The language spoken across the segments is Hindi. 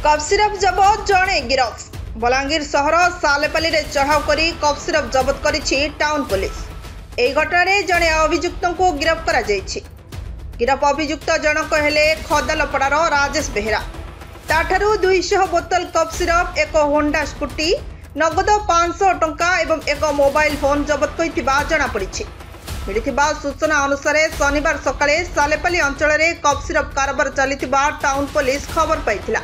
कफ सिरप जबत जड़े गिरफ। बलांगीर सहर सालेपाली रे चढ़ाऊ करी कफ सिरप जबत करिछि टाउन पुलिस। एही घटना जड़े अभियुक्त को गिरफ करा जायछि। गिरफ अभियुक्त जनक हेले खदालपड़ार राजेश बेहेरा। ताठारु 200 बोतल कफ सिरप, एक होंडा स्कूटी, नगद 500 टंका एवं एक मोबाइल फोन जबत होइतिबा जणा पड़िछि। मिलिथिबा सूचना अनुसार शनिवार सकाळे सालेपाली अंचल में कफ सिरप कारबार चलिथिबा टाउन पुलिस खबर पाइथिला।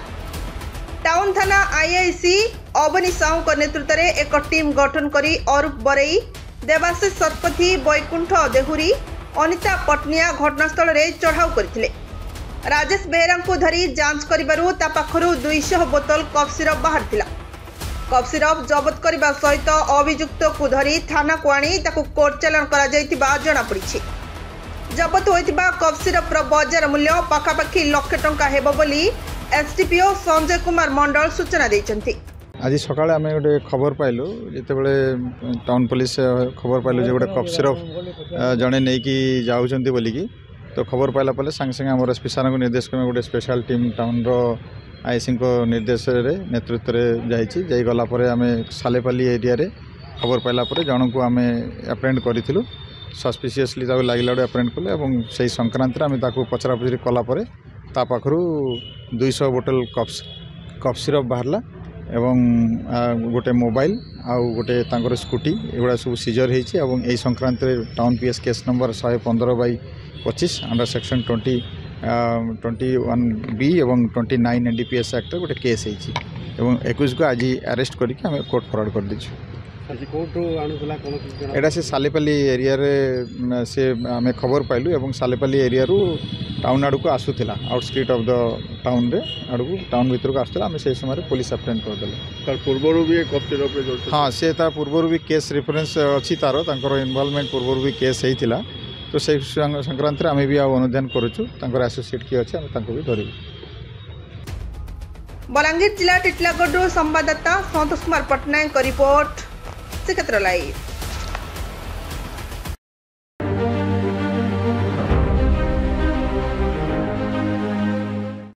टाउन थाना आईआईसी अवनी साहू नेतृत्व में एक टीम गठन करी अरूप बरई, देवाशीष शतपथी, बैकुंठ देहुरी, अनिता पटनिया घटनास्थल में चढ़ाऊ करथिले। राजेश बेहेरा को धरी जांच करिबारु ता पाखरु 200 बोतल कफ सिरप बाहरथिला। कफ सिरप जबत करने सहित अभियुक्त को धरी थाना को आनी ताकू कोर्ट चालान करा जायतिबा जणा पड़िछि। जबत होइतिबा कफ सिरप रो बाजार मूल्य पाखापाखि लाख टंका हेबो बोली एसडीपीओ संजय कुमार मंडल सूचना दैछन्ति। आज सकाळे आमे गोटे खबर पाइलु, जेतेबेले टाउन पुलिस खबर पाइलु जे गोटे कफ सिरप जणे नै कि जाउछन्ति बोलिकी, तो खबर पाइला पले संग संग हमर एसपी सार को निर्देश क्रमे गोटे स्पेशल टीम टाउन रो आईसी को निर्देश रे नेतृत्व रे जाइछि। जाई गला परे आमे सालेपाली एरिया रे खबर पाइला परे जण को आमे अप्रेंड करिथिलु। सस्पिशियसली ताको लागिला अप्रेंड कले एवं सेही संक्रांत रे आमे ताको पचरा पचरी कला परे ता पाखरु 200 बोतल कफ सिरप बाहरला एवं गोटे मोबाइल आउ गोटे तांकर स्कूटी एगुड़ा सब सीजर होती। यही Sankrant town PS case number 115/25 under section 21B एवं 29 NDPS एक्ट गोटे केस होती। 21 को आज अरेस्ट करके आम कोर्ट फरवर्ड कर दीचु। एटा से सालेपाली एरिया रे से आम खबर पाइलु एवं सालेपाली एरिया रू टाउन आड़ को आसूला आउटस्क्रीट ऑफ द टाउन रे आड़ को टाउन भीतर को आसूला। आम से समय पुलिस अप्रेंड करदेले। तार पूर्व भी कफ सिरप रे हाँ से तार पूर्व भी केस रेफरेंस अच्छी तार तांकर इन्वॉल्वमेंट पूर्व भी केस होता। तो से संक्रांत आम भी अनुधान करुचु एसोसिएट किए अच्छे आम भी धरबू। बलांगीर जिला टिटलागढ़ संवाददाता संतोष कुमार पटनायक रिपोर्ट श्रीक्षेत्र लाइव।